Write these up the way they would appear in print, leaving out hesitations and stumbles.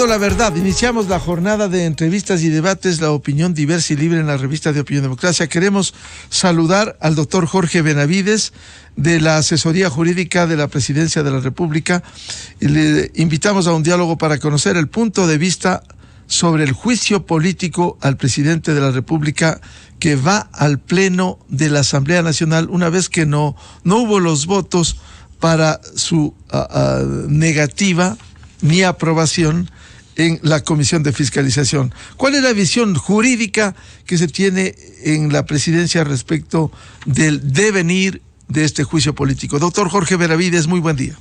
la verdad. Iniciamos la jornada de entrevistas y debates, la opinión diversa y libre en la revista de Opinión Democracia. Queremos saludar al doctor Jorge Benavides de la Asesoría Jurídica de la Presidencia de la República y le invitamos a un diálogo para conocer el punto de vista sobre el juicio político al presidente de la República que va al Pleno de la Asamblea Nacional una vez que no hubo los votos para su negativa ni aprobación en la Comisión de Fiscalización. ¿Cuál es la visión jurídica que se tiene en la presidencia respecto del devenir de este juicio político? Doctor Jorge Benavides, muy buen día.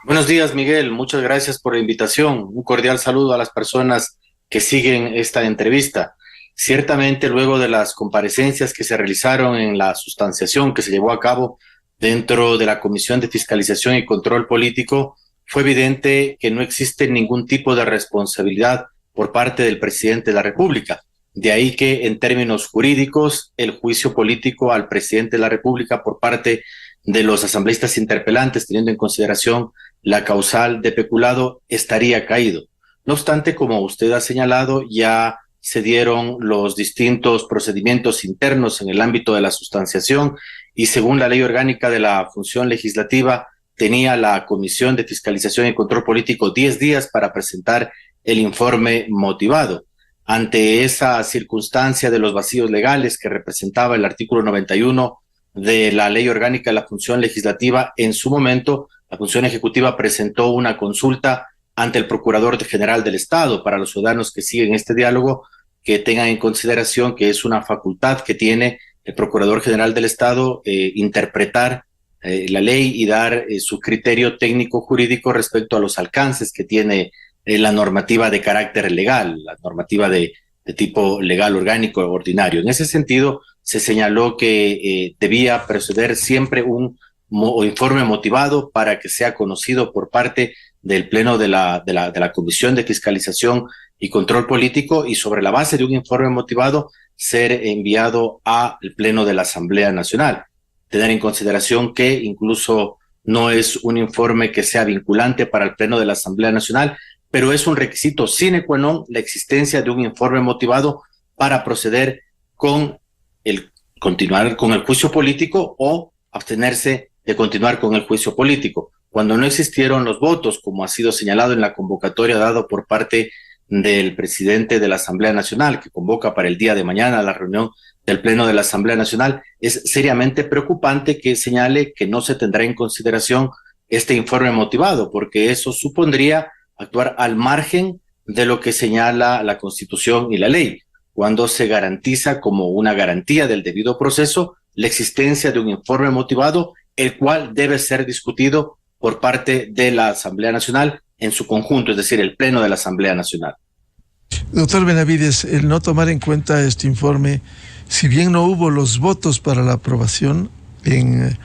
Buenos días, Miguel. Muchas gracias por la invitación. Un cordial saludo a las personas que siguen esta entrevista. Ciertamente, luego de las comparecencias que se realizaron en la sustanciación que se llevó a cabo dentro de la Comisión de Fiscalización y Control Político, fue evidente que no existe ningún tipo de responsabilidad por parte del presidente de la República. De ahí que, en términos jurídicos, el juicio político al presidente de la República por parte de los asambleístas interpelantes, teniendo en consideración la causal de peculado, estaría caído. No obstante, como usted ha señalado, ya se dieron los distintos procedimientos internos en el ámbito de la sustanciación y según la Ley Orgánica de la Función Legislativa, tenía la Comisión de Fiscalización y Control Político 10 días para presentar el informe motivado. Ante esa circunstancia de los vacíos legales que representaba el artículo 91 de la Ley Orgánica de la Función Legislativa, en su momento la Función Ejecutiva presentó una consulta ante el Procurador General del Estado. Para los ciudadanos que siguen este diálogo, que tengan en consideración que es una facultad que tiene el Procurador General del Estado interpretar la ley y dar su criterio técnico jurídico respecto a los alcances que tiene la normativa de carácter legal, la normativa de tipo legal orgánico ordinario. En ese sentido, se señaló que debía proceder siempre un informe motivado para que sea conocido por parte del Pleno de la Comisión de Fiscalización y Control Político y sobre la base de un informe motivado ser enviado al Pleno de la Asamblea Nacional. Tener en consideración que incluso no es un informe que sea vinculante para el Pleno de la Asamblea Nacional, pero es un requisito sine qua non la existencia de un informe motivado para proceder con continuar con el juicio político o abstenerse de continuar con el juicio político. Cuando no existieron los votos, como ha sido señalado en la convocatoria dado por parte del presidente de la Asamblea Nacional, que convoca para el día de mañana la reunión del Pleno de la Asamblea Nacional, es seriamente preocupante que señale que no se tendrá en consideración este informe motivado, porque eso supondría actuar al margen de lo que señala la Constitución y la ley, cuando se garantiza como una garantía del debido proceso la existencia de un informe motivado, el cual debe ser discutido por parte de la Asamblea Nacional en su conjunto, es decir, el Pleno de la Asamblea Nacional. Doctor Benavides, el no tomar en cuenta este informe, si bien no hubo los votos para la aprobación en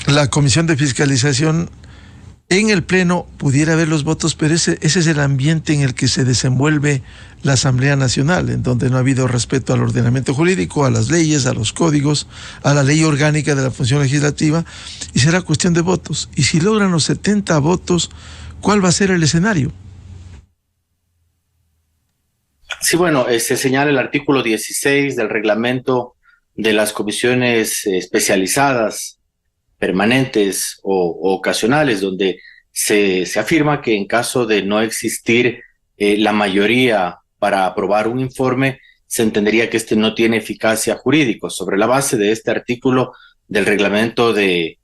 la Comisión de Fiscalización, en el Pleno pudiera haber los votos, pero ese es el ambiente en el que se desenvuelve la Asamblea Nacional, en donde no ha habido respeto al ordenamiento jurídico, a las leyes, a los códigos, a la Ley Orgánica de la Función Legislativa, y será cuestión de votos. Y si logran los 70 votos, ¿cuál va a ser el escenario? Sí, bueno, se señala el artículo 16 del reglamento de las comisiones especializadas, permanentes o ocasionales, donde se afirma que en caso de no existir la mayoría para aprobar un informe, se entendería que este no tiene eficacia jurídica. Sobre la base de este artículo del reglamento de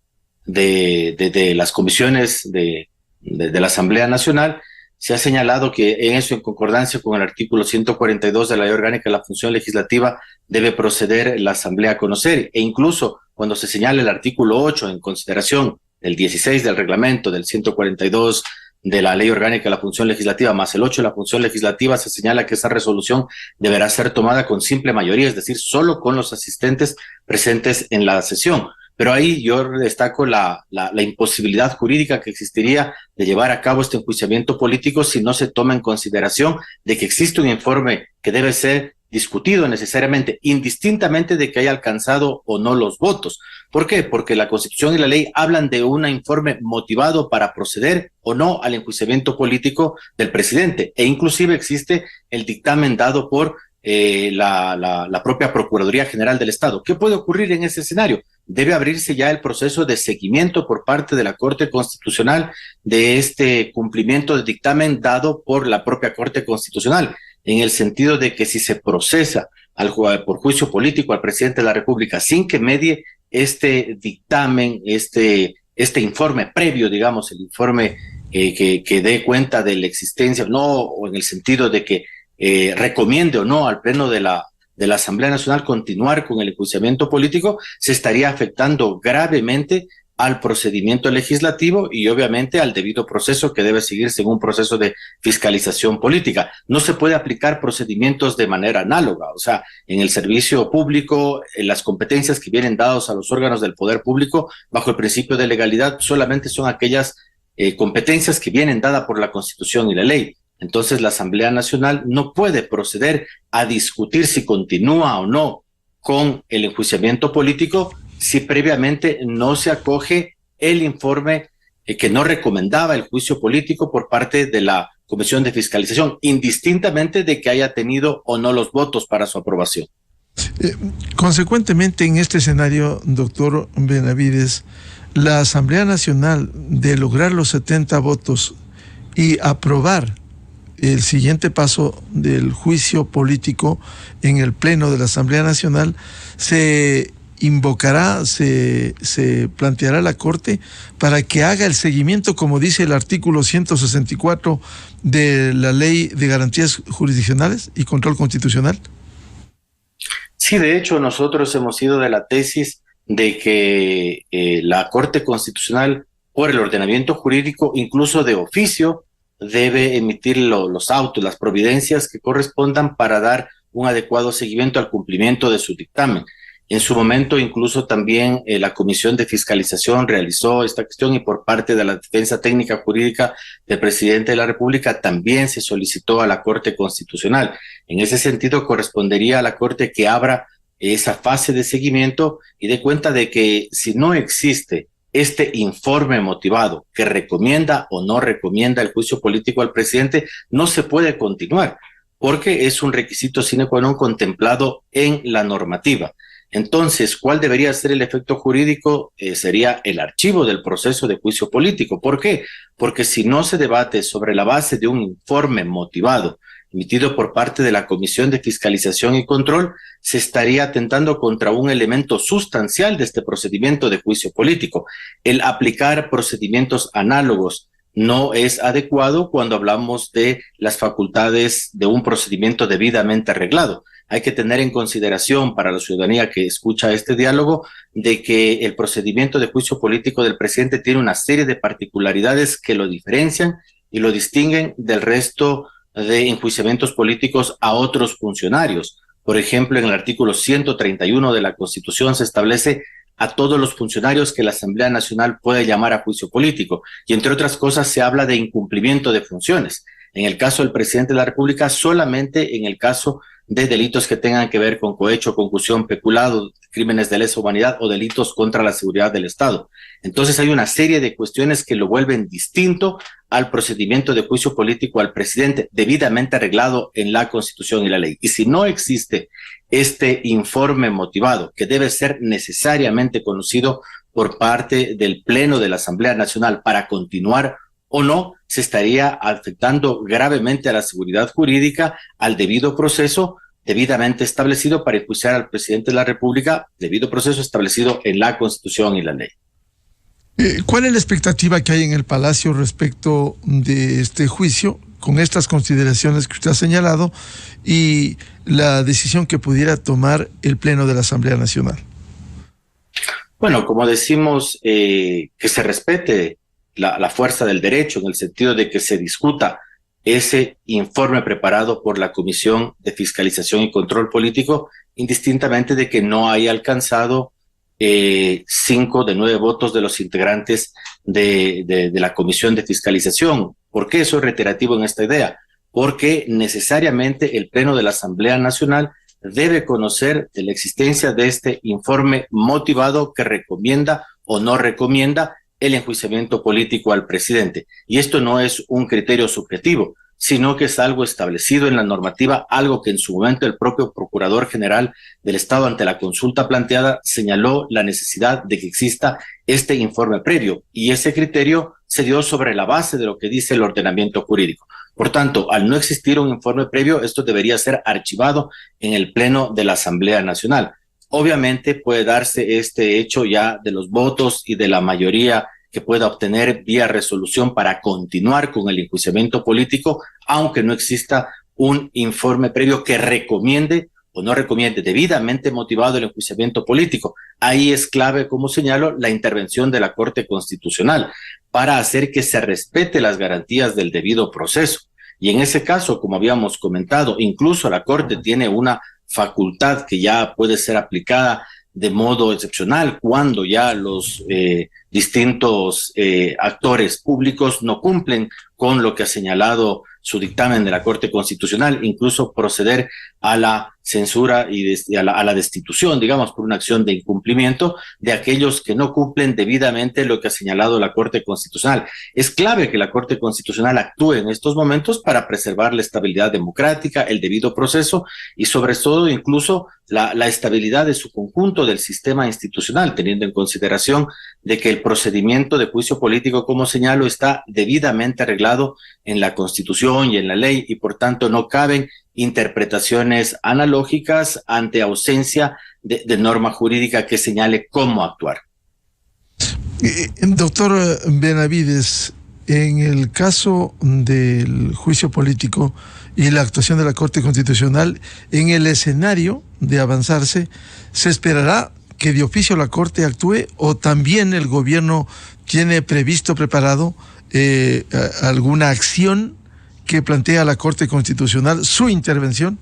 las comisiones de la Asamblea Nacional, se ha señalado que en eso, en concordancia con el artículo 142 de la Ley Orgánica de la Función Legislativa, debe proceder la Asamblea a conocer, e incluso cuando se señala el artículo 8 en consideración del 16 del reglamento, del 142 de la Ley Orgánica de la Función Legislativa, más el 8 de la Función Legislativa, se señala que esa resolución deberá ser tomada con simple mayoría, es decir, solo con los asistentes presentes en la sesión. Pero ahí yo destaco la imposibilidad jurídica que existiría de llevar a cabo este enjuiciamiento político si no se toma en consideración de que existe un informe que debe ser discutido necesariamente, indistintamente de que haya alcanzado o no los votos. ¿Por qué? Porque la Constitución y la ley hablan de un informe motivado para proceder o no al enjuiciamiento político del presidente, e inclusive existe el dictamen dado por la propia Procuraduría General del Estado. ¿Qué puede ocurrir en ese escenario? Debe abrirse ya el proceso de seguimiento por parte de la Corte Constitucional de este cumplimiento del dictamen dado por la propia Corte Constitucional, en el sentido de que si se procesa por juicio político al presidente de la República sin que medie este dictamen, este informe previo, digamos, el informe que dé cuenta de la existencia, no, o en el sentido de que recomiende o no al Pleno de la Asamblea Nacional continuar con el enjuiciamiento político, se estaría afectando gravemente al procedimiento legislativo y obviamente al debido proceso que debe seguirse en un proceso de fiscalización política. No se puede aplicar procedimientos de manera análoga, o sea, en el servicio público, las competencias que vienen dadas a los órganos del poder público bajo el principio de legalidad solamente son aquellas competencias que vienen dadas por la Constitución y la ley. Entonces la Asamblea Nacional no puede proceder a discutir si continúa o no con el enjuiciamiento político si previamente no se acoge el informe que no recomendaba el juicio político por parte de la Comisión de Fiscalización, indistintamente de que haya tenido o no los votos para su aprobación. Consecuentemente, en este escenario, doctor Benavides, la Asamblea Nacional, de lograr los 70 votos y aprobar el siguiente paso del juicio político en el Pleno de la Asamblea Nacional, se invocará, se planteará a la Corte para que haga el seguimiento, como dice el artículo 164 de la Ley de Garantías Jurisdiccionales y Control Constitucional. Sí, de hecho, nosotros hemos sido de la tesis de que la Corte Constitucional, por el ordenamiento jurídico, incluso de oficio, debe emitir los autos, las providencias que correspondan para dar un adecuado seguimiento al cumplimiento de su dictamen. En su momento, incluso también la Comisión de Fiscalización realizó esta cuestión y por parte de la Defensa Técnica Jurídica del Presidente de la República también se solicitó a la Corte Constitucional. En ese sentido, correspondería a la Corte que abra esa fase de seguimiento y dé cuenta de que si no existe este informe motivado que recomienda o no recomienda el juicio político al presidente, no se puede continuar, porque es un requisito sine qua non contemplado en la normativa. Entonces, ¿cuál debería ser el efecto jurídico? Sería el archivo del proceso de juicio político. ¿Por qué? Porque si no se debate sobre la base de un informe motivado emitido por parte de la Comisión de Fiscalización y Control, se estaría atentando contra un elemento sustancial de este procedimiento de juicio político. El aplicar procedimientos análogos no es adecuado cuando hablamos de las facultades de un procedimiento debidamente arreglado. Hay que tener en consideración para la ciudadanía que escucha este diálogo de que el procedimiento de juicio político del presidente tiene una serie de particularidades que lo diferencian y lo distinguen del resto de enjuiciamientos políticos a otros funcionarios. Por ejemplo, en el artículo 131 de la Constitución se establece a todos los funcionarios que la Asamblea Nacional puede llamar a juicio político y entre otras cosas se habla de incumplimiento de funciones. En el caso del presidente de la República, solamente en el caso de delitos que tengan que ver con cohecho, concusión, peculado, crímenes de lesa humanidad o delitos contra la seguridad del Estado. Entonces hay una serie de cuestiones que lo vuelven distinto al procedimiento de juicio político al presidente debidamente arreglado en la Constitución y la ley. Y si no existe este informe motivado, que debe ser necesariamente conocido por parte del Pleno de la Asamblea Nacional para continuar o no, se estaría afectando gravemente a la seguridad jurídica, al debido proceso debidamente establecido para enjuiciar al presidente de la República, debido proceso establecido en la Constitución y la ley. ¿Cuál es la expectativa que hay en el Palacio respecto de este juicio, con estas consideraciones que usted ha señalado, y la decisión que pudiera tomar el Pleno de la Asamblea Nacional? Bueno, como decimos, que se respete la fuerza del derecho, en el sentido de que se discuta ese informe preparado por la Comisión de Fiscalización y Control Político, indistintamente de que no haya alcanzado 5 de 9 votos de los integrantes de la Comisión de Fiscalización. ¿Por qué eso es reiterativo en esta idea? Porque necesariamente el Pleno de la Asamblea Nacional debe conocer de la existencia de este informe motivado que recomienda o no recomienda el enjuiciamiento político al presidente. Y esto no es un criterio subjetivo, sino que es algo establecido en la normativa, algo que en su momento el propio Procurador General del Estado, ante la consulta planteada, señaló la necesidad de que exista este informe previo, y ese criterio se dio sobre la base de lo que dice el ordenamiento jurídico. Por tanto, al no existir un informe previo, esto debería ser archivado en el Pleno de la Asamblea Nacional. Obviamente puede darse este hecho ya de los votos y de la mayoría que pueda obtener vía resolución para continuar con el enjuiciamiento político, aunque no exista un informe previo que recomiende o no recomiende debidamente motivado el enjuiciamiento político. Ahí es clave, como señalo, la intervención de la Corte Constitucional para hacer que se respete las garantías del debido proceso. Y en ese caso, como habíamos comentado, incluso la Corte tiene una facultad que ya puede ser aplicada de modo excepcional cuando ya los distintos actores públicos no cumplen con lo que ha señalado su dictamen de la Corte Constitucional, incluso proceder a la censura y a la destitución, digamos, por una acción de incumplimiento de aquellos que no cumplen debidamente lo que ha señalado la Corte Constitucional. Es clave que la Corte Constitucional actúe en estos momentos para preservar la estabilidad democrática, el debido proceso y sobre todo incluso la estabilidad de su conjunto del sistema institucional, teniendo en consideración de que el procedimiento de juicio político, como señalo, está debidamente arreglado en la Constitución y en la ley, y por tanto no caben interpretaciones analógicas ante ausencia de norma jurídica que señale cómo actuar. Doctor Benavides, en el caso del juicio político y la actuación de la Corte Constitucional, en el escenario de avanzarse, ¿se esperará que de oficio la Corte actúe o también el gobierno tiene preparado alguna acción que plantea la Corte Constitucional, su intervención?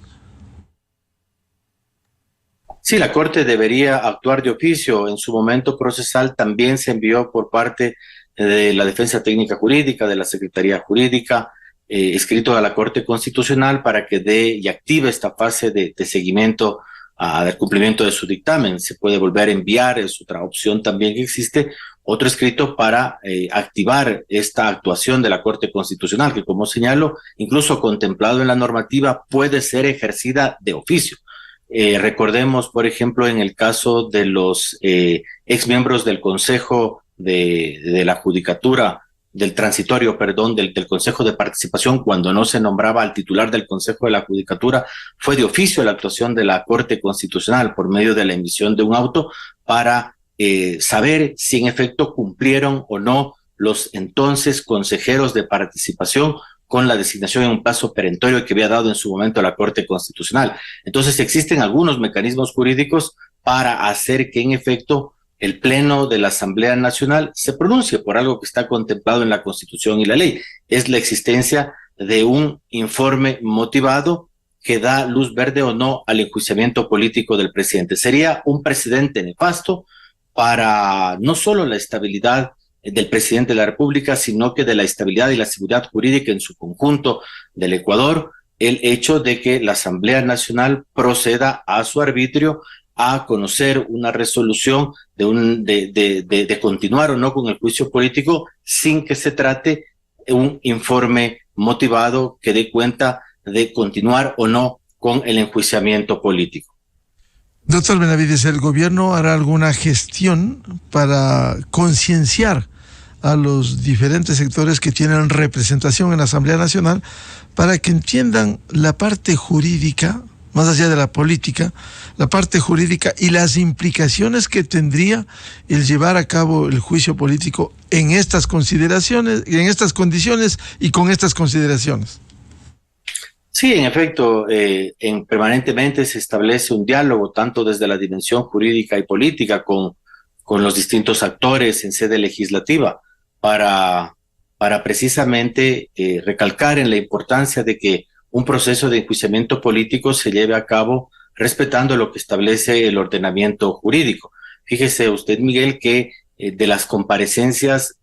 Sí, la Corte debería actuar de oficio. En su momento procesal también se envió por parte de la Defensa Técnica Jurídica, de la Secretaría Jurídica, escrito a la Corte Constitucional para que dé y active esta fase de seguimiento al cumplimiento de su dictamen. Se puede volver a enviar, es otra opción también que existe, otro escrito para activar esta actuación de la Corte Constitucional, que como señalo, incluso contemplado en la normativa, puede ser ejercida de oficio. Recordemos, por ejemplo, en el caso de los exmiembros del Consejo de la Judicatura, del Consejo de Participación, cuando no se nombraba al titular del Consejo de la Judicatura, fue de oficio la actuación de la Corte Constitucional por medio de la emisión de un auto para saber si en efecto cumplieron o no los entonces consejeros de participación con la designación en un plazo perentorio que había dado en su momento la Corte Constitucional. Entonces existen algunos mecanismos jurídicos para hacer que en efecto el Pleno de la Asamblea Nacional se pronuncie por algo que está contemplado en la Constitución y la ley. Es la existencia de un informe motivado que da luz verde o no al enjuiciamiento político del presidente. Sería un precedente nefasto para no solo la estabilidad del presidente de la República, sino que de la estabilidad y la seguridad jurídica en su conjunto del Ecuador, el hecho de que la Asamblea Nacional proceda a su arbitrio a conocer una resolución de continuar o no con el juicio político sin que se trate un informe motivado que dé cuenta de continuar o no con el enjuiciamiento político. Doctor Benavides, ¿el gobierno hará alguna gestión para concienciar a los diferentes sectores que tienen representación en la Asamblea Nacional para que entiendan la parte jurídica, más allá de la política, la parte jurídica y las implicaciones que tendría el llevar a cabo el juicio político en estas consideraciones, en estas condiciones y con estas consideraciones? Sí, en efecto, permanentemente se establece un diálogo, tanto desde la dimensión jurídica y política, con los distintos actores en sede legislativa, para precisamente recalcar en la importancia de que un proceso de enjuiciamiento político se lleve a cabo respetando lo que establece el ordenamiento jurídico. Fíjese usted, Miguel, que de las comparecencias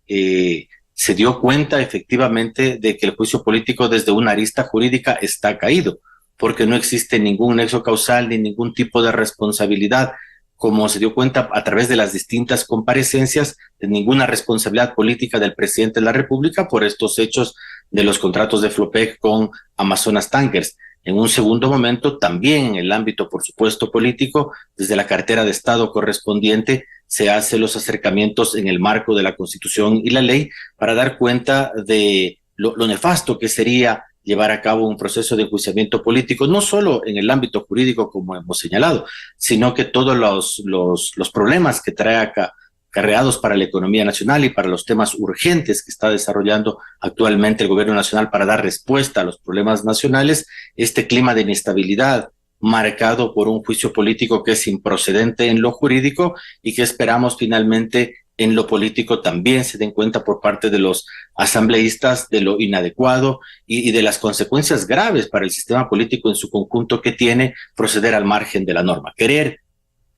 se dio cuenta efectivamente de que el juicio político desde una arista jurídica está caído, porque no existe ningún nexo causal ni ningún tipo de responsabilidad, como se dio cuenta a través de las distintas comparecencias, de ninguna responsabilidad política del presidente de la República por estos hechos de los contratos de Flopec con Amazonas Tankers. En un segundo momento, también en el ámbito, por supuesto, político, desde la cartera de Estado correspondiente, se hacen los acercamientos en el marco de la Constitución y la ley para dar cuenta de lo nefasto que sería llevar a cabo un proceso de enjuiciamiento político, no solo en el ámbito jurídico, como hemos señalado, sino que todos los problemas que trae acá, acarreados para la economía nacional y para los temas urgentes que está desarrollando actualmente el gobierno nacional para dar respuesta a los problemas nacionales, este clima de inestabilidad marcado por un juicio político que es improcedente en lo jurídico y que esperamos finalmente en lo político también se den cuenta por parte de los asambleístas de lo inadecuado y de las consecuencias graves para el sistema político en su conjunto que tiene proceder al margen de la norma. Querer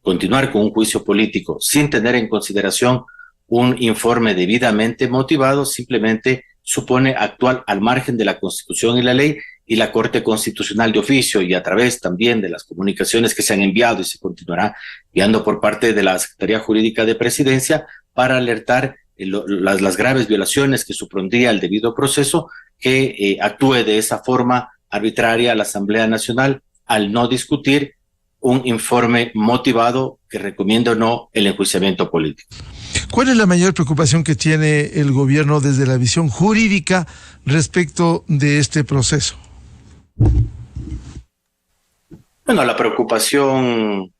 continuar con un juicio político sin tener en consideración un informe debidamente motivado simplemente supone actuar al margen de la Constitución y la ley, y la Corte Constitucional de oficio y a través también de las comunicaciones que se han enviado y se continuará enviando por parte de la Secretaría Jurídica de Presidencia para alertar las graves violaciones que supondría el debido proceso, que actúe de esa forma arbitraria la Asamblea Nacional al no discutir un informe motivado que recomienda o no el enjuiciamiento político. ¿Cuál es la mayor preocupación que tiene el gobierno desde la visión jurídica respecto de este proceso? Bueno, la preocupación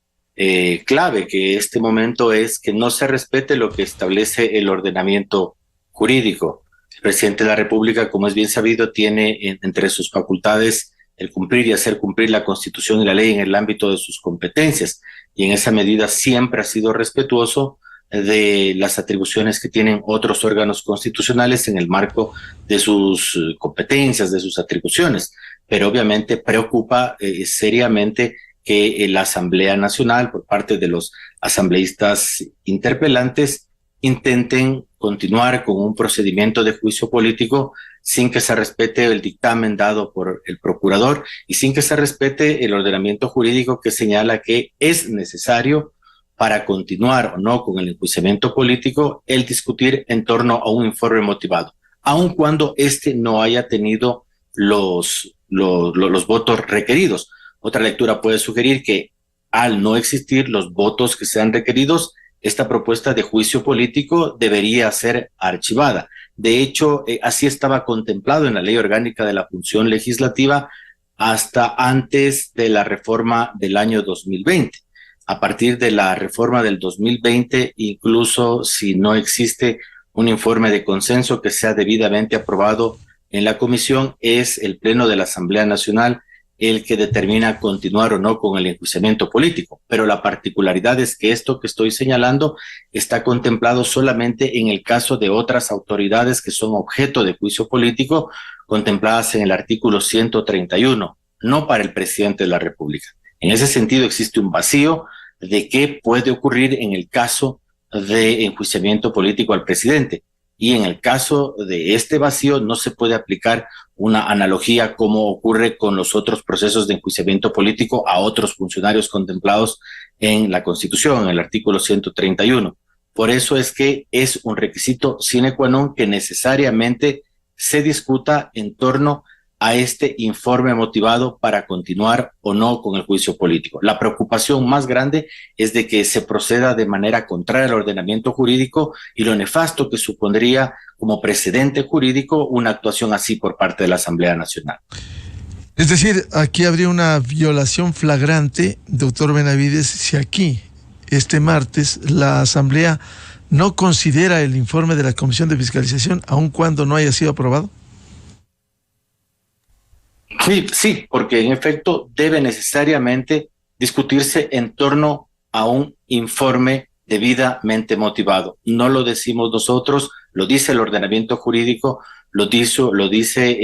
clave que este momento es que no se respete lo que establece el ordenamiento jurídico. El presidente de la República, como es bien sabido, tiene entre sus facultades el cumplir y hacer cumplir la Constitución y la ley en el ámbito de sus competencias, y en esa medida siempre ha sido respetuoso de las atribuciones que tienen otros órganos constitucionales en el marco de sus competencias, de sus atribuciones, pero obviamente preocupa seriamente que la Asamblea Nacional, por parte de los asambleístas interpelantes, intenten continuar con un procedimiento de juicio político sin que se respete el dictamen dado por el procurador y sin que se respete el ordenamiento jurídico que señala que es necesario para continuar o no con el enjuiciamiento político el discutir en torno a un informe motivado, aun cuando este no haya tenido los votos requeridos. Otra lectura puede sugerir que al no existir los votos que sean requeridos, esta propuesta de juicio político debería ser archivada. De hecho, así estaba contemplado en la Ley Orgánica de la Función Legislativa hasta antes de la reforma del año 2020. A partir de la reforma del 2020, incluso si no existe un informe de consenso que sea debidamente aprobado en la comisión, es el Pleno de la Asamblea Nacional el que determina continuar o no con el enjuiciamiento político. Pero la particularidad es que esto que estoy señalando está contemplado solamente en el caso de otras autoridades que son objeto de juicio político, contempladas en el artículo 131, no para el presidente de la República. En ese sentido existe un vacío de qué puede ocurrir en el caso de enjuiciamiento político al presidente. Y en el caso de este vacío no se puede aplicar una analogía como ocurre con los otros procesos de enjuiciamiento político a otros funcionarios contemplados en la Constitución, en el artículo 131. Por eso es que es un requisito sine qua non que necesariamente se discuta en torno a este informe motivado para continuar o no con el juicio político. La preocupación más grande es de que se proceda de manera contraria al ordenamiento jurídico y lo nefasto que supondría como precedente jurídico una actuación así por parte de la Asamblea Nacional. Es decir, aquí habría una violación flagrante, doctor Benavides, si aquí, este martes, la Asamblea no considera el informe de la Comisión de Fiscalización, aun cuando no haya sido aprobado. Sí, porque en efecto debe necesariamente discutirse en torno a un informe debidamente motivado. No lo decimos nosotros, lo dice el ordenamiento jurídico, lo dice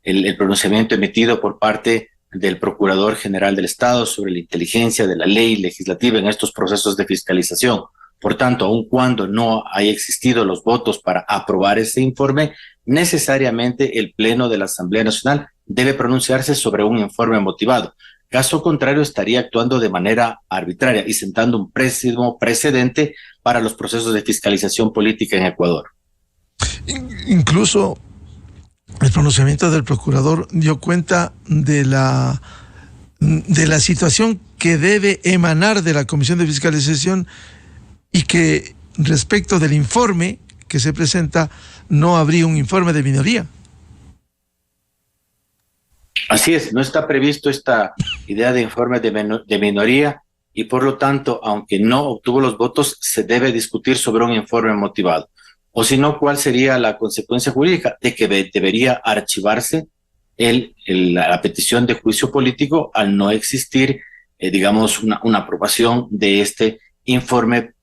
el pronunciamiento emitido por parte del Procurador General del Estado sobre la inteligencia de la ley legislativa en estos procesos de fiscalización. Por tanto, aun cuando no haya existido los votos para aprobar ese informe, necesariamente el Pleno de la Asamblea Nacional debe pronunciarse sobre un informe motivado. Caso contrario, estaría actuando de manera arbitraria y sentando un precedente para los procesos de fiscalización política en Ecuador. Incluso el pronunciamiento del procurador dio cuenta de la situación que debe emanar de la Comisión de Fiscalización y que respecto del informe que se presenta no habría un informe de minoría. Así es, no está previsto esta idea de informe de minoría y por lo tanto, aunque no obtuvo los votos, se debe discutir sobre un informe motivado. O si no, ¿cuál sería la consecuencia jurídica? De que debería archivarse la petición de juicio político al no existir, digamos, una aprobación de este informe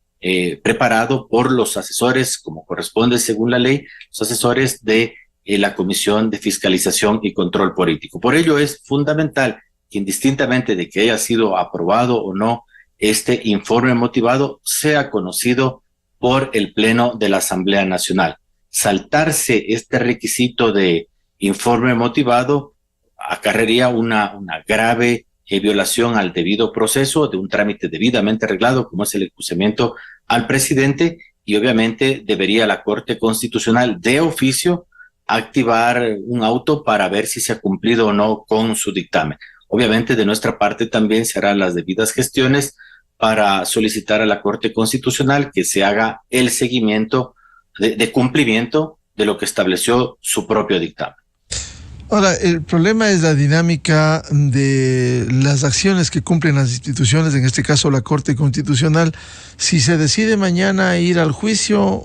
preparado por los asesores, como corresponde según la ley, los asesores de la Comisión de Fiscalización y Control Político. Por ello es fundamental que indistintamente de que haya sido aprobado o no este informe motivado, sea conocido por el Pleno de la Asamblea Nacional. Saltarse este requisito de informe motivado acarrearía una grave violación al debido proceso de un trámite debidamente arreglado, como es el enjuiciamiento al presidente, y obviamente debería la Corte Constitucional de oficio activar un auto para ver si se ha cumplido o no con su dictamen. Obviamente de nuestra parte también se harán las debidas gestiones para solicitar a la Corte Constitucional que se haga el seguimiento de cumplimiento de lo que estableció su propio dictamen. Ahora, el problema es la dinámica de las acciones que cumplen las instituciones, en este caso la Corte Constitucional. Si se decide mañana ir al juicio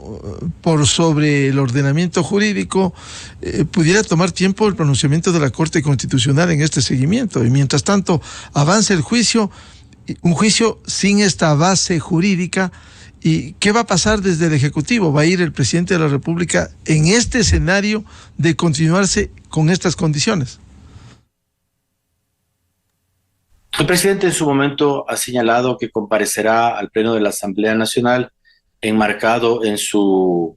por sobre el ordenamiento jurídico, pudiera tomar tiempo el pronunciamiento de la Corte Constitucional en este seguimiento. Y mientras tanto, avance el juicio, un juicio sin esta base jurídica. ¿Y qué va a pasar desde el Ejecutivo? ¿Va a ir el presidente de la República en este escenario de continuarse con estas condiciones? El presidente en su momento ha señalado que comparecerá al Pleno de la Asamblea Nacional enmarcado en su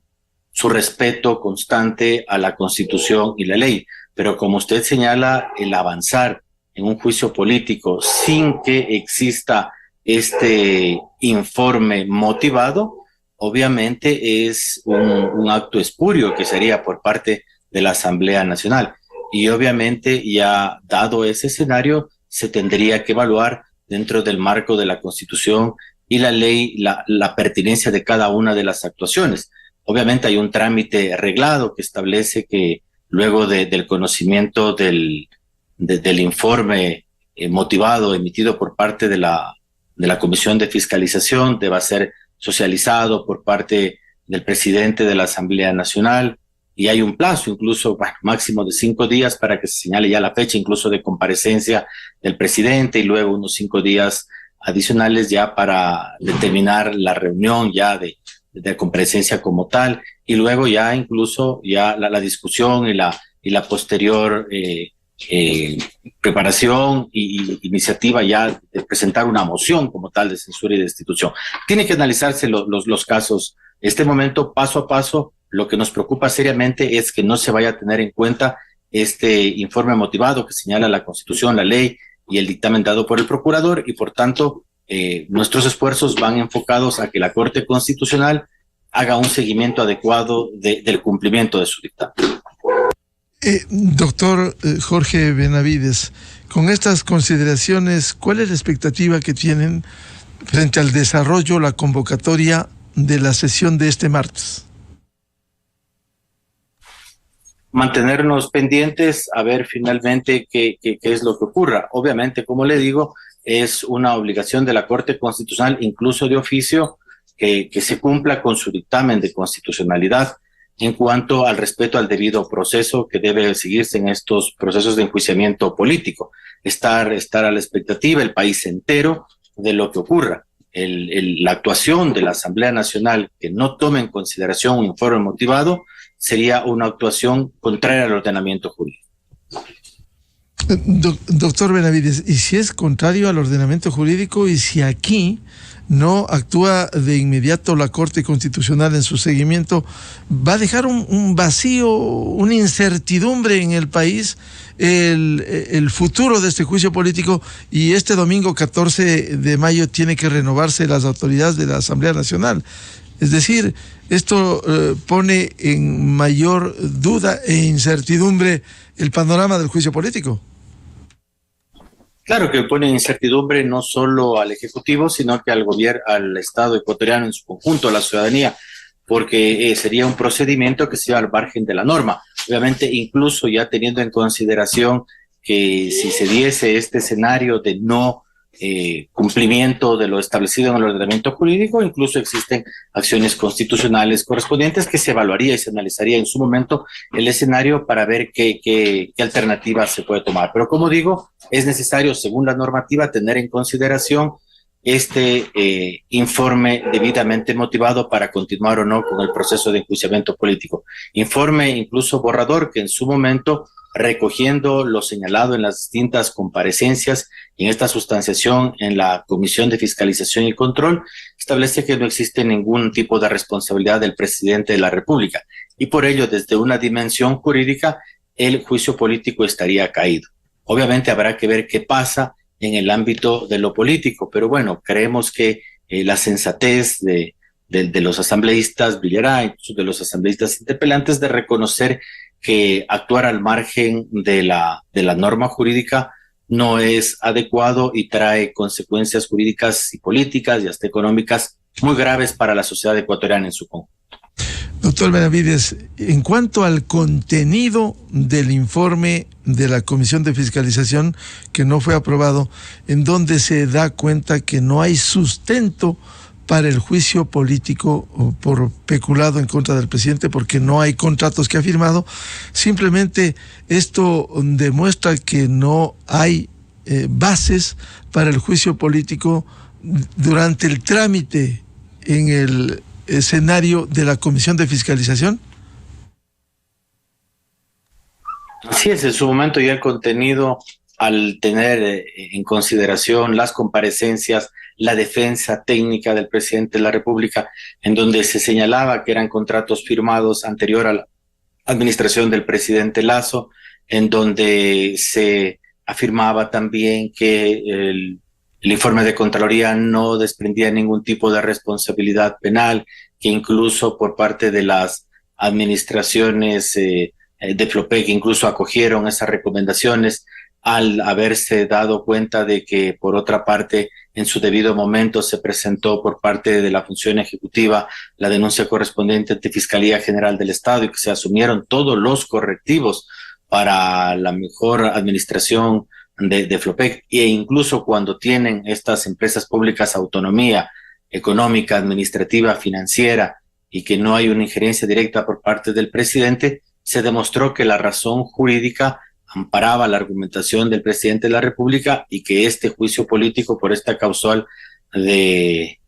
respeto constante a la Constitución y la ley. Pero como usted señala, el avanzar en un juicio político sin que exista este informe motivado, obviamente es un acto espurio que sería por parte de la Asamblea Nacional. Y obviamente ya dado ese escenario, se tendría que evaluar dentro del marco de la Constitución y la ley la pertinencia de cada una de las actuaciones. Obviamente hay un trámite reglado que establece que luego del conocimiento del informe motivado emitido por parte de la Comisión de Fiscalización, deba ser socializado por parte del presidente de la Asamblea Nacional, y hay un plazo incluso máximo de 5 días para que se señale ya la fecha incluso de comparecencia del presidente, y luego unos 5 días adicionales ya para determinar la reunión ya de comparecencia como tal, y luego ya incluso ya la discusión y la posterior preparación y iniciativa ya de presentar una moción como tal de censura y de destitución. Tiene que analizarse los casos. Este momento, paso a paso, lo que nos preocupa seriamente es que no se vaya a tener en cuenta este informe motivado que señala la Constitución, la ley y el dictamen dado por el procurador, y por tanto nuestros esfuerzos van enfocados a que la Corte Constitucional haga un seguimiento adecuado del cumplimiento de su dictamen. Doctor Jorge Benavides, con estas consideraciones, ¿cuál es la expectativa que tienen frente al desarrollo, la convocatoria de la sesión de este martes? Mantenernos pendientes a ver finalmente qué es lo que ocurra. Obviamente, como le digo, es una obligación de la Corte Constitucional, incluso de oficio, que se cumpla con su dictamen de constitucionalidad en cuanto al respeto al debido proceso que debe seguirse en estos procesos de enjuiciamiento político. Estar a la expectativa, el país entero, de lo que ocurra. La actuación de la Asamblea Nacional que no tome en consideración un informe motivado sería una actuación contraria al ordenamiento jurídico. Doctor Benavides, ¿y si es contrario al ordenamiento jurídico y si aquí no actúa de inmediato la Corte Constitucional en su seguimiento, va a dejar un vacío, una incertidumbre en el país, el futuro de este juicio político? Y este domingo 14 de mayo tiene que renovarse las autoridades de la Asamblea Nacional. Es decir, esto pone en mayor duda e incertidumbre el panorama del juicio político. Claro que pone incertidumbre no solo al Ejecutivo, sino que al gobierno, al Estado ecuatoriano en su conjunto, a la ciudadanía, porque sería un procedimiento que se va al margen de la norma. Obviamente, incluso ya teniendo en consideración que si se diese este escenario de no cumplimiento de lo establecido en el ordenamiento jurídico, incluso existen acciones constitucionales correspondientes que se evaluaría y se analizaría en su momento el escenario para ver qué alternativa se puede tomar. Pero como digo, es necesario, según la normativa, tener en consideración este informe debidamente motivado para continuar o no con el proceso de enjuiciamiento político. Informe incluso borrador que en su momento, recogiendo lo señalado en las distintas comparecencias y en esta sustanciación en la Comisión de Fiscalización y Control, establece que no existe ningún tipo de responsabilidad del presidente de la República y por ello, desde una dimensión jurídica, el juicio político estaría caído. Obviamente habrá que ver qué pasa en el ámbito de lo político, pero bueno, creemos que la sensatez de los asambleístas Villará, incluso de los asambleístas interpelantes, de reconocer que actuar al margen de la norma jurídica no es adecuado y trae consecuencias jurídicas y políticas y hasta económicas muy graves para la sociedad ecuatoriana en su conjunto. Doctor Benavides, en cuanto al contenido del informe de la Comisión de Fiscalización que no fue aprobado, en donde se da cuenta que no hay sustento para el juicio político por peculado en contra del presidente porque no hay contratos que ha firmado, simplemente esto demuestra que no hay bases para el juicio político durante el trámite en el escenario de la Comisión de Fiscalización. Así es, en su momento ya el contenido, al tener en consideración las comparecencias, la defensa técnica del presidente de la República, en donde se señalaba que eran contratos firmados anterior a la administración del presidente Lasso, en donde se afirmaba también que el informe de Contraloría no desprendía ningún tipo de responsabilidad penal, que incluso por parte de las administraciones de Flopec incluso acogieron esas recomendaciones al haberse dado cuenta de que, por otra parte, en su debido momento se presentó por parte de la función ejecutiva la denuncia correspondiente ante Fiscalía General del Estado y que se asumieron todos los correctivos para la mejor administración de Flopec, e incluso cuando tienen estas empresas públicas autonomía económica, administrativa, financiera y que no hay una injerencia directa por parte del presidente, se demostró que la razón jurídica amparaba la argumentación del presidente de la República y que este juicio político por esta causal de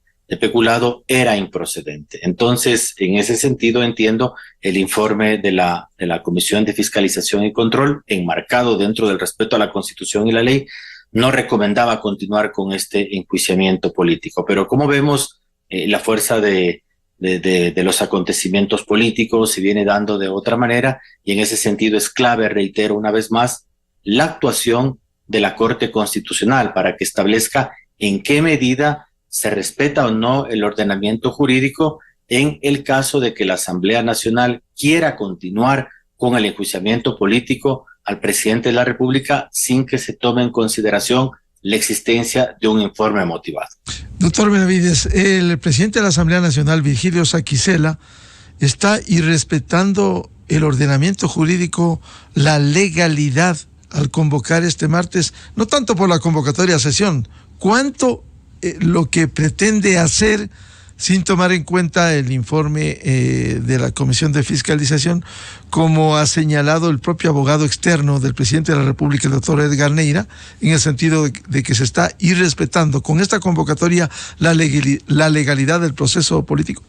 peculado era improcedente. Entonces, en ese sentido, entiendo el informe de la Comisión de Fiscalización y Control, enmarcado dentro del respeto a la Constitución y la ley, no recomendaba continuar con este enjuiciamiento político. Pero como vemos, la fuerza de los acontecimientos políticos se viene dando de otra manera y en ese sentido es clave, reitero una vez más, la actuación de la Corte Constitucional para que establezca en qué medida se respeta o no el ordenamiento jurídico en el caso de que la Asamblea Nacional quiera continuar con el enjuiciamiento político al presidente de la República sin que se tome en consideración la existencia de un informe motivado. Doctor Benavides, el presidente de la Asamblea Nacional, Virgilio Saquicela, está irrespetando el ordenamiento jurídico, la legalidad al convocar este martes, no tanto por la convocatoria a sesión, cuanto lo que pretende hacer sin tomar en cuenta el informe de la Comisión de Fiscalización, como ha señalado el propio abogado externo del presidente de la República, el doctor Edgar Neira, en el sentido de que se está irrespetando con esta convocatoria la legalidad del proceso político.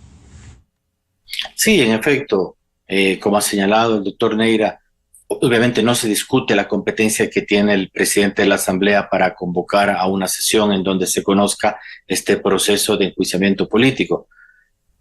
Sí, en efecto, como ha señalado el doctor Neira, Obviamente no se discute la competencia que tiene el presidente de la Asamblea para convocar a una sesión en donde se conozca este proceso de enjuiciamiento político.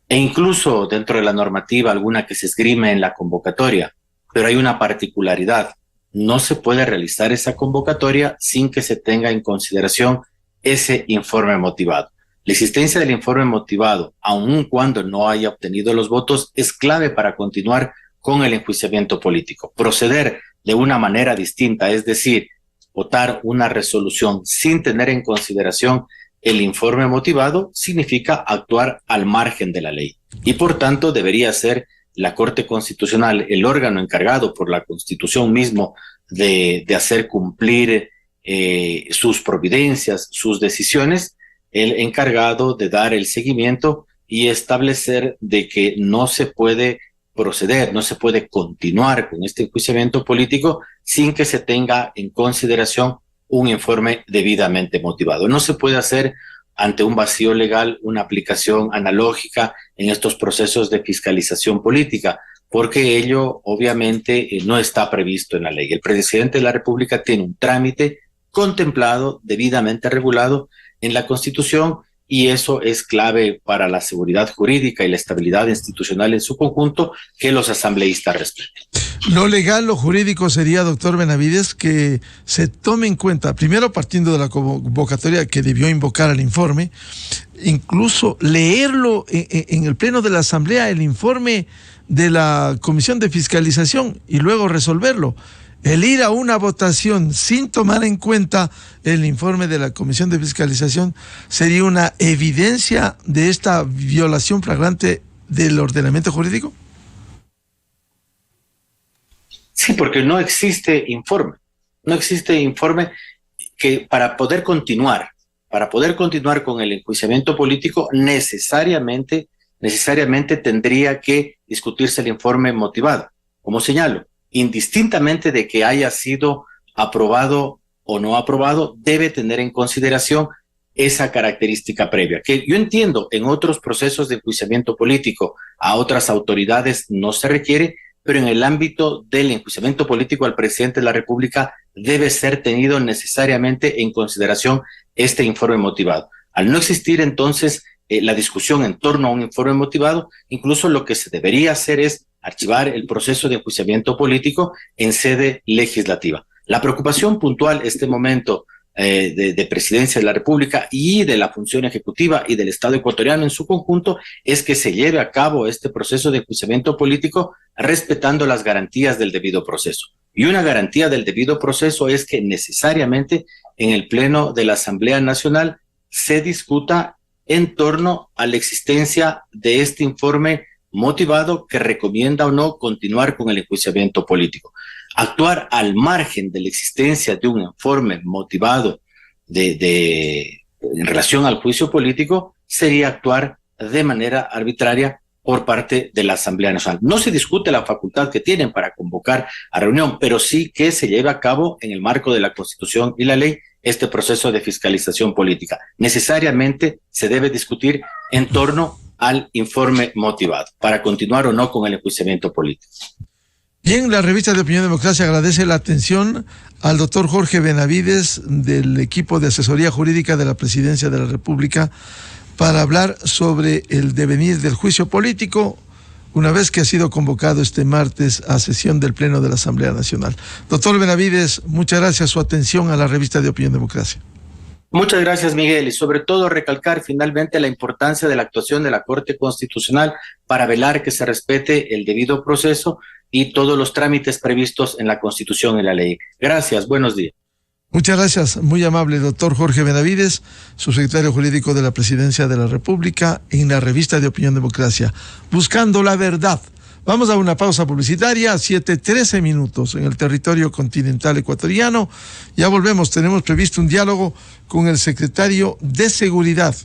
E incluso dentro de la normativa alguna que se esgrime en la convocatoria, pero hay una particularidad. No se puede realizar esa convocatoria sin que se tenga en consideración ese informe motivado. La existencia del informe motivado, aun cuando no haya obtenido los votos, es clave para continuar con el enjuiciamiento político. Proceder de una manera distinta, es decir, votar una resolución sin tener en consideración el informe motivado, significa actuar al margen de la ley. Y por tanto debería ser la Corte Constitucional el órgano encargado por la Constitución mismo de hacer cumplir sus providencias, sus decisiones, el encargado de dar el seguimiento y establecer de que no se puede proceder, no se puede continuar con este enjuiciamiento político sin que se tenga en consideración un informe debidamente motivado. No se puede hacer ante un vacío legal una aplicación analógica en estos procesos de fiscalización política, porque ello obviamente no está previsto en la ley. El presidente de la República tiene un trámite contemplado, debidamente regulado en la Constitución, y eso es clave para la seguridad jurídica y la estabilidad institucional en su conjunto, que los asambleístas respeten. Lo legal, lo jurídico sería, doctor Benavides, que se tome en cuenta, primero partiendo de la convocatoria que debió invocar al informe, incluso leerlo en el pleno de la Asamblea, el informe de la Comisión de Fiscalización, y luego resolverlo. El ir a una votación sin tomar en cuenta el informe de la Comisión de Fiscalización sería una evidencia de esta violación flagrante del ordenamiento jurídico. Sí, porque no existe informe. No existe informe que para poder continuar con el enjuiciamiento político, necesariamente tendría que discutirse el informe motivado. Como señalo, indistintamente de que haya sido aprobado o no aprobado, debe tener en consideración esa característica previa, que yo entiendo en otros procesos de enjuiciamiento político a otras autoridades no se requiere, pero en el ámbito del enjuiciamiento político al presidente de la República debe ser tenido necesariamente en consideración este informe motivado. Al no existir entonces la discusión en torno a un informe motivado, incluso lo que se debería hacer es archivar el proceso de enjuiciamiento político en sede legislativa. La preocupación puntual este momento de presidencia de la República y de la función ejecutiva y del Estado ecuatoriano en su conjunto es que se lleve a cabo este proceso de enjuiciamiento político respetando las garantías del debido proceso. Y una garantía del debido proceso es que necesariamente en el Pleno de la Asamblea Nacional se discuta en torno a la existencia de este informe motivado que recomienda o no continuar con el enjuiciamiento político. Actuar al margen de la existencia de un informe motivado en relación al juicio político sería actuar de manera arbitraria por parte de la Asamblea Nacional. No se discute la facultad que tienen para convocar a reunión, pero sí que se lleve a cabo en el marco de la Constitución y la ley este proceso de fiscalización política. Necesariamente se debe discutir en torno al informe motivado para continuar o no con el enjuiciamiento político. Bien, la revista de Opinión Democracia agradece la atención al doctor Jorge Benavides del equipo de asesoría jurídica de la Presidencia de la República para hablar sobre el devenir del juicio político una vez que ha sido convocado este martes a sesión del Pleno de la Asamblea Nacional. Doctor Benavides, muchas gracias por su atención a la revista de Opinión Democracia. Muchas gracias, Miguel, y sobre todo recalcar finalmente la importancia de la actuación de la Corte Constitucional para velar que se respete el debido proceso y todos los trámites previstos en la Constitución y la ley. Gracias, buenos días. Muchas gracias, muy amable doctor Jorge Benavides, subsecretario jurídico de la Presidencia de la República, en la revista de Opinión Democracia, buscando la verdad. Vamos a una pausa publicitaria, 7:13 minutos en el territorio continental ecuatoriano. Ya volvemos, tenemos previsto un diálogo con el secretario de Seguridad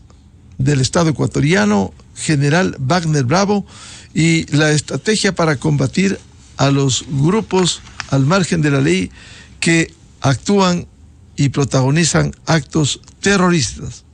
del Estado ecuatoriano, general Wagner Bravo, y la estrategia para combatir a los grupos al margen de la ley que actúan y protagonizan actos terroristas.